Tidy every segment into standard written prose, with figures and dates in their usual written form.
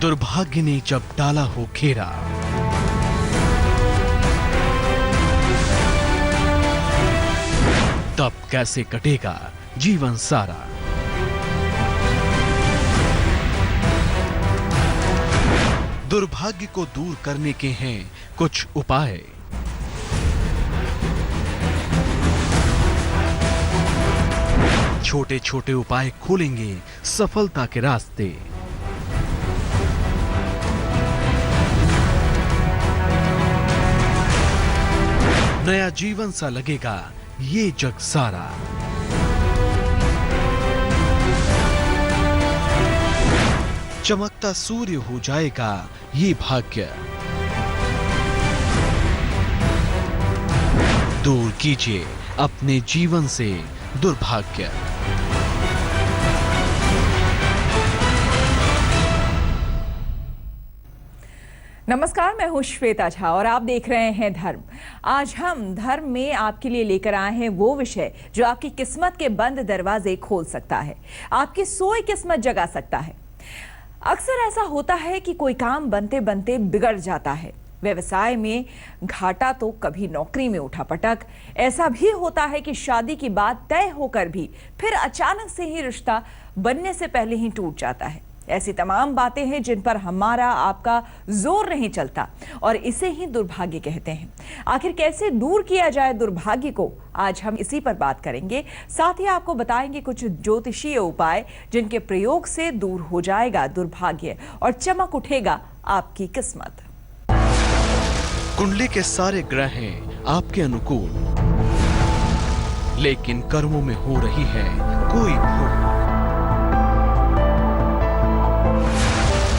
दुर्भाग्य ने जब डाला हो घेरा, तब कैसे कटेगा जीवन सारा। दुर्भाग्य को दूर करने के हैं कुछ उपाय। छोटे छोटे उपाय खोलेंगे सफलता के रास्ते। नया जीवन सा लगेगा ये जग सारा। चमकता सूर्य हो जाएगा ये भाग्य। दूर कीजिए अपने जीवन से दुर्भाग्य। नमस्कार, मैं हूं श्वेता झा और आप देख रहे हैं धर्म। आज हम धर्म में आपके लिए लेकर आए हैं वो विषय जो आपकी किस्मत के बंद दरवाजे खोल सकता है, आपकी सोई किस्मत जगा सकता है। अक्सर ऐसा होता है कि कोई काम बनते बनते बिगड़ जाता है। व्यवसाय में घाटा तो कभी नौकरी में उठापटक। ऐसा भी होता है कि शादी की बात तय होकर भी फिर अचानक से ही रिश्ता बनने से पहले ही टूट जाता है। ऐसी तमाम बातें हैं जिन पर हमारा आपका जोर नहीं चलता और इसे ही दुर्भाग्य कहते हैं। आखिर कैसे दूर किया जाए दुर्भाग्य को, आज हम इसी पर बात करेंगे। साथ ही आपको बताएंगे कुछ ज्योतिषीय उपाय जिनके प्रयोग से दूर हो जाएगा दुर्भाग्य और चमक उठेगा आपकी किस्मत। कुंडली के सारे ग्रह हैं आपके अनुकूल, लेकिन कर्मों में हो रही है कोई भूल।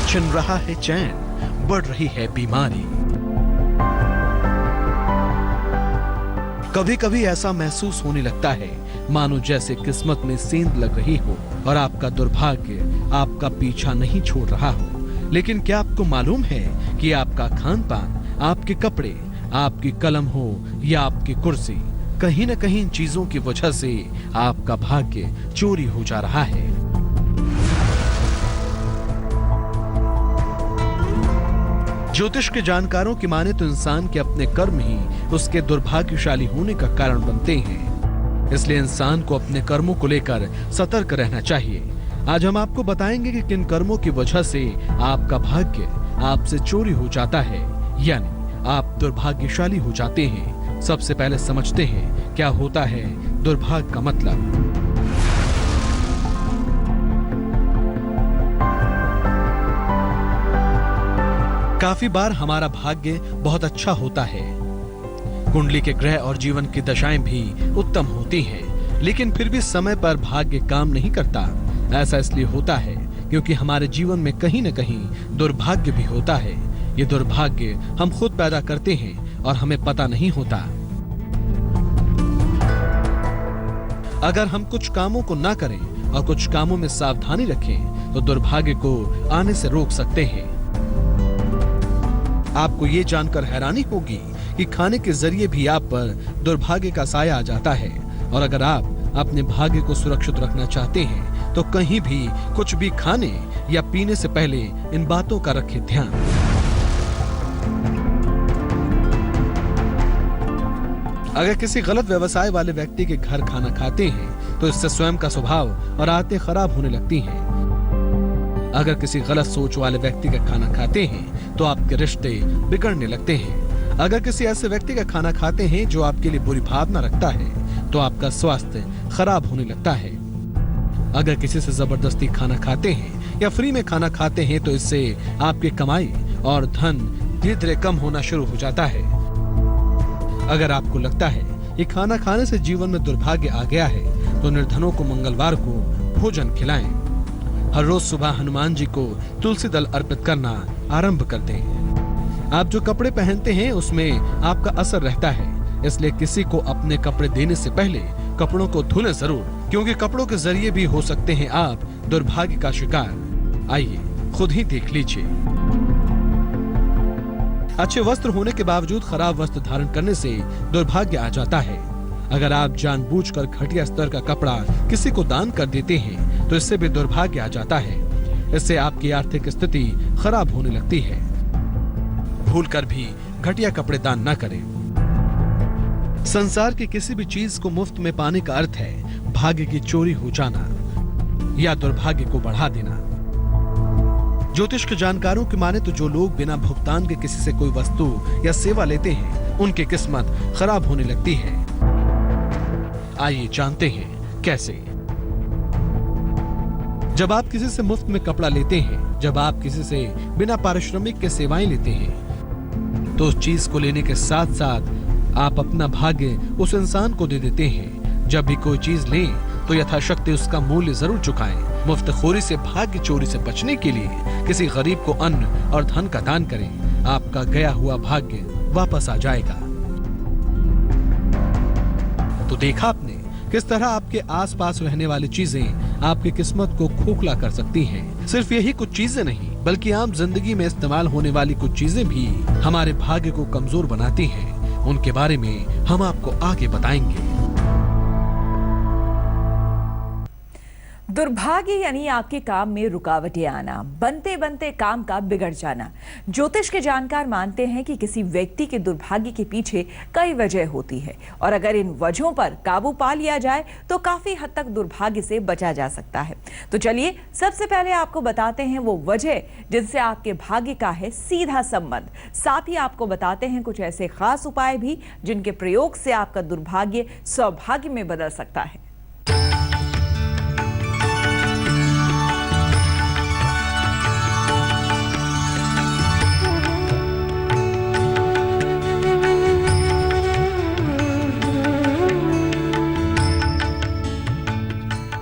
छिन रहा है चैन, बढ़ रही है बीमारी। कभी कभी ऐसा महसूस होने लगता है मानो जैसे किस्मत में सेंध लग रही हो और आपका दुर्भाग्य आपका पीछा नहीं छोड़ रहा हो। लेकिन क्या आपको मालूम है कि आपका खान पान, आपके कपड़े, आपकी कलम हो या आपकी कुर्सी, कहीं न कहीं इन चीजों की वजह से आपका भाग्य चोरी हो जा रहा है। ज्योतिष के जानकारों की माने तो इंसान के अपने कर्म ही उसके दुर्भाग्यशाली होने का कारण बनते हैं। इसलिए इंसान को अपने कर्मों को लेकर सतर्क रहना चाहिए। आज हम आपको बताएंगे कि किन कर्मों की वजह से आपका भाग्य आपसे चोरी हो जाता है, यानी आप दुर्भाग्यशाली हो जाते हैं। सबसे पहले समझते हैं क्या होता है दुर्भाग्य का मतलब। काफी बार हमारा भाग्य बहुत अच्छा होता है, कुंडली के ग्रह और जीवन की दशाएं भी उत्तम होती हैं, लेकिन फिर भी समय पर भाग्य काम नहीं करता। ऐसा इसलिए होता है क्योंकि हमारे जीवन में कहीं न कहीं दुर्भाग्य भी होता है। ये दुर्भाग्य हम खुद पैदा करते हैं और हमें पता नहीं होता। अगर हम कुछ कामों को ना करें और कुछ कामों में सावधानी रखें तो दुर्भाग्य को आने से रोक सकते हैं। आपको ये जानकर हैरानी होगी कि खाने के जरिए भी आप पर दुर्भाग्य का साया आ जाता है। और अगर आप अपने भाग्य को सुरक्षित रखना चाहते हैं तो कहीं भी कुछ भी खाने या पीने से पहले इन बातों का रखें ध्यान। अगर किसी गलत व्यवसाय वाले व्यक्ति के घर खाना खाते हैं तो इससे स्वयं का स्वभाव और आदतें खराब होने लगती हैं। अगर किसी गलत सोच वाले व्यक्ति का खाना खाते हैं तो आपके रिश्ते बिगड़ने लगते हैं। अगर किसी ऐसे व्यक्ति का खाना खाते हैं जो आपके लिए बुरी भावना रखता है तो आपका स्वास्थ्य खराब होने लगता है। अगर किसी से जबरदस्ती खाना खाते हैं या फ्री में खाना खाते हैं तो इससे आपकी कमाई और धन धीरे धीरे कम होना शुरू हो जाता है। अगर आपको लगता है कि खाना खाने से जीवन में दुर्भाग्य आ गया है तो निर्धनों को मंगलवार को भोजन खिलाएं। हर रोज सुबह हनुमान जी को तुलसी दल अर्पित करना आरंभ कर दें। आप जो कपड़े पहनते हैं उसमें आपका असर रहता है, इसलिए किसी को अपने कपड़े देने से पहले कपड़ों को धुलें जरूर, क्योंकि कपड़ों के जरिए भी हो सकते हैं आप दुर्भाग्य का शिकार। आइए खुद ही देख लीजिए। अच्छे वस्त्र होने के बावजूद खराब वस्त्र धारण करने से दुर्भाग्य आ जाता है। अगर आप जानबूझकर घटिया स्तर का कपड़ा किसी को दान कर देते हैं तो इससे भी दुर्भाग्य आ जाता है। इससे आपकी आर्थिक स्थिति खराब होने लगती है। भूलकर भी घटिया कपड़े दान न करें। संसार की किसी भी चीज को मुफ्त में पाने का अर्थ है भाग्य की चोरी हो जाना या दुर्भाग्य को बढ़ा देना। ज्योतिष के जानकारों की माने तो जो लोग बिना भुगतान के किसी से कोई वस्तु या सेवा लेते हैं उनकी किस्मत खराब होने लगती है। आइए जानते हैं कैसे। जब आप किसी से मुफ्त में कपड़ा लेते हैं, जब आप किसी से बिना पारिश्रमिक के सेवाएं लेते हैं, तो उस चीज को लेने के साथ साथ आप अपना भाग्य उस इंसान को दे देते हैं। जब भी कोई चीज लें तो यथाशक्ति उसका मूल्य जरूर चुकाएं। मुफ्तखोरी से, भाग्य चोरी से बचने के लिए किसी गरीब को अन्न और धन का दान करें। आपका गया हुआ भाग्य वापस आ जाएगा। तो देखा आपने किस तरह आपके आसपास रहने वाली चीजें आपकी किस्मत को खोखला कर सकती हैं। सिर्फ यही कुछ चीजें नहीं, बल्कि आम जिंदगी में इस्तेमाल होने वाली कुछ चीजें भी हमारे भाग्य को कमजोर बनाती हैं। उनके बारे में हम आपको आगे बताएंगे। दुर्भाग्य यानी आपके काम में रुकावटें आना, बनते बनते काम का बिगड़ जाना। ज्योतिष के जानकार मानते हैं कि किसी व्यक्ति के दुर्भाग्य के पीछे कई वजह होती है और अगर इन वजहों पर काबू पा लिया जाए तो काफी हद तक दुर्भाग्य से बचा जा सकता है। तो चलिए सबसे पहले आपको बताते हैं वो वजह जिनसे आपके भाग्य का है सीधा संबंध। साथ ही आपको बताते हैं कुछ ऐसे खास उपाय भी जिनके प्रयोग से आपका दुर्भाग्य सौभाग्य में बदल सकता है।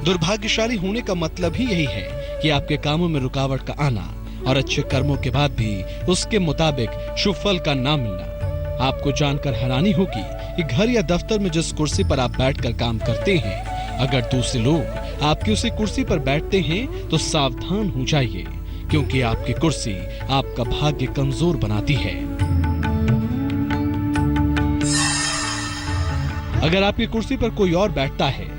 दुर्भाग्यशाली होने का मतलब ही यही है कि आपके कामों में रुकावट का आना और अच्छे कर्मों के बाद भी उसके मुताबिक शुभ फल का ना मिलना। आपको जानकर हैरानी होगी कि घर या दफ्तर में जिस कुर्सी पर आप बैठकर काम करते हैं, अगर दूसरे लोग आपकी उसी कुर्सी पर बैठते हैं तो सावधान हो जाइए, क्योंकि आपकी कुर्सी आपका भाग्य कमजोर बनाती है। अगर आपकी कुर्सी पर कोई और बैठता है,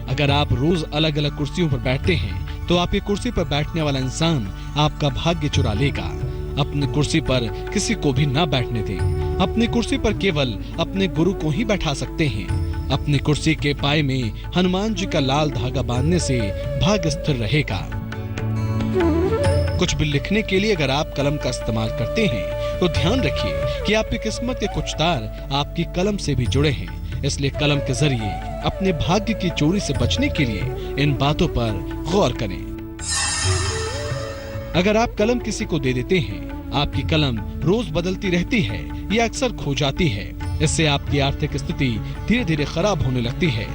अगर आप रोज अलग अलग कुर्सियों पर बैठते हैं, तो आपकी कुर्सी पर बैठने वाला इंसान आपका भाग्य चुरा लेगा। अपनी कुर्सी पर किसी को भी ना बैठने दें। अपनी कुर्सी पर केवल अपने गुरु को ही बैठा सकते हैं। अपनी कुर्सी के पाए में हनुमान जी का लाल धागा बांधने से भाग्य स्थिर रहेगा। कुछ भी लिखने के लिए अगर आप कलम का इस्तेमाल करते हैं तो ध्यान रखिए कि आपकी किस्मत के कुछ तार आपकी कलम से भी जुड़े हैं। इसलिए कलम के जरिए अपने भाग्य की चोरी से बचने के लिए इन बातों पर गौर करें। अगर आप कलम किसी को दे देते हैं, आपकी कलम रोज बदलती रहती है या अक्सर खो जाती है। इससे आपकी आर्थिक स्थिति धीरे धीरे खराब होने लगती है।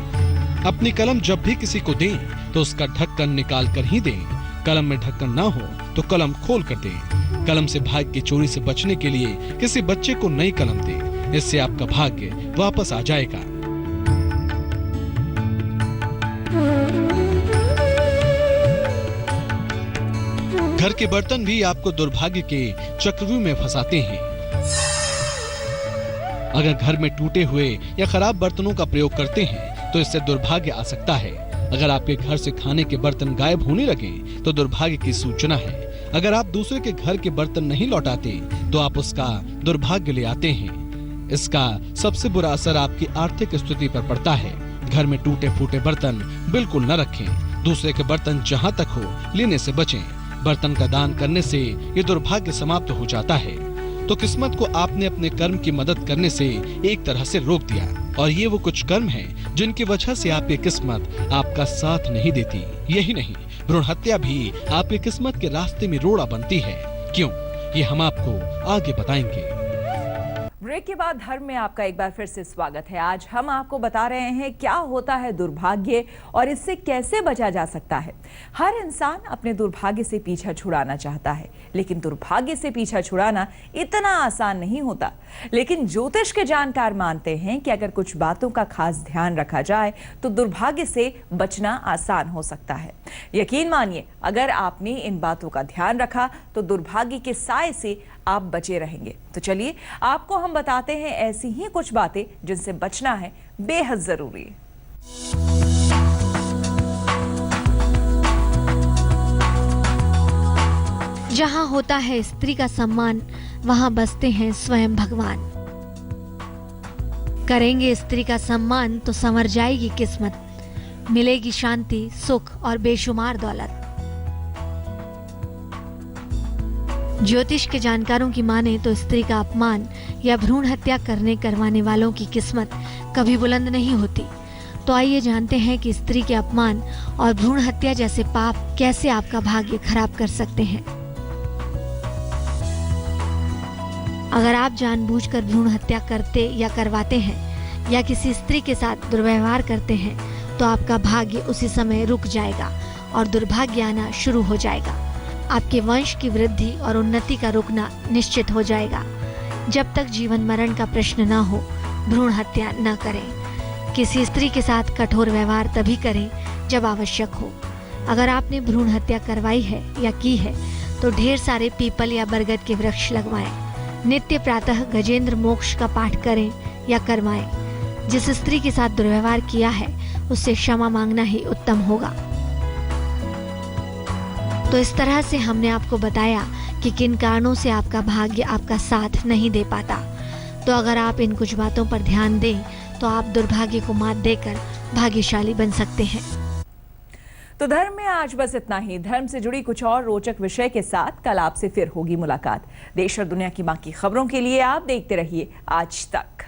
अपनी कलम जब भी किसी को दें तो उसका ढक्कन निकाल कर ही दें। कलम में ढक्कन ना हो तो कलम खोल कर दें। कलम से भाग्य की चोरी से बचने के लिए किसी बच्चे को नई कलम दें। इससे आपका भाग्य वापस आ जाएगा। घर के बर्तन भी आपको दुर्भाग्य के चक्रव्यूह में फंसाते हैं। अगर घर में टूटे हुए या खराब बर्तनों का प्रयोग करते हैं तो इससे दुर्भाग्य आ सकता है। अगर आपके घर से खाने के बर्तन गायब होने लगे तो दुर्भाग्य की सूचना है। अगर आप दूसरे के घर के बर्तन नहीं लौटाते तो आप उसका दुर्भाग्य ले आते हैं। इसका सबसे बुरा असर आपकी आर्थिक स्थिति पर पड़ता है। घर में टूटे फूटे बर्तन बिल्कुल न रखें। दूसरे के बर्तन जहां तक हो लेने से बचें। बर्तन का दान करने से ये दुर्भाग्य समाप्त हो जाता है। तो किस्मत को आपने अपने कर्म की मदद करने से एक तरह से रोक दिया। और ये वो कुछ कर्म हैं जिनकी वजह से आपकी किस्मत आपका साथ नहीं देती। यही नहीं, भ्रूण हत्या भी आपकी किस्मत के रास्ते में रोड़ा बनती है। क्यों, ये हम आपको आगे बताएंगे। ब्रेक के बाद धर्म में आपका एक बार फिर से स्वागत है। आज हम आपको बता रहे हैं क्या होता है दुर्भाग्य और इससे कैसे बचा जा सकता है। हर इंसान अपने दुर्भाग्य से पीछा छुड़ाना चाहता है, लेकिन दुर्भाग्य से पीछा छुड़ाना इतना आसान नहीं होता। लेकिन ज्योतिष के जानकार मानते हैं कि अगर कुछ बातों का खास ध्यान रखा जाए तो दुर्भाग्य से बचना आसान हो सकता है। यकीन मानिए, अगर आपने इन बातों का ध्यान रखा तो दुर्भाग्य के साए से आप बचे रहेंगे। तो चलिए आपको हम बताते हैं ऐसी ही कुछ बातें जिनसे बचना है बेहद जरूरी। जहाँ होता है स्त्री का सम्मान, वहाँ बसते हैं स्वयं भगवान। करेंगे स्त्री का सम्मान तो संवर जाएगी किस्मत, मिलेगी शांति, सुख और बेशुमार दौलत। ज्योतिष के जानकारों की माने तो स्त्री का अपमान या भ्रूण हत्या करवाने वालों की किस्मत कभी बुलंद नहीं होती। तो आइए जानते हैं कि स्त्री के अपमान और भ्रूण हत्या जैसे पाप कैसे आपका भाग्य खराब कर सकते हैं। अगर आप जानबूझकर भ्रूण हत्या करते या करवाते हैं या किसी स्त्री के साथ दुर्व्यवहार करते हैं तो आपका भाग्य उसी समय रुक जाएगा और दुर्भाग्य आना शुरू हो जाएगा। आपके वंश की वृद्धि और उन्नति का रुकना निश्चित हो जाएगा। जब तक जीवन मरण का प्रश्न न हो, भ्रूण हत्या न करें। किसी स्त्री के साथ कठोर व्यवहार तभी करें जब आवश्यक हो। अगर आपने भ्रूण हत्या करवाई है या की है तो ढेर सारे पीपल या बरगद के वृक्ष लगवाएं। नित्य प्रातः गजेंद्र मोक्ष का पाठ करें या करवाएं। जिस स्त्री के साथ दुर्व्यवहार किया है उससे क्षमा मांगना ही उत्तम होगा। तो इस तरह से हमने आपको बताया कि किन कारणों से आपका भाग्य आपका साथ नहीं दे पाता। तो अगर आप इन कुछ बातों पर ध्यान दें तो आप दुर्भाग्य को मात देकर भाग्यशाली बन सकते हैं। तो धर्म में आज बस इतना ही। धर्म से जुड़ी कुछ और रोचक विषय के साथ कल आपसे फिर होगी मुलाकात। देश और दुनिया की बाकी खबरों के लिए आप देखते रहिए आज तक।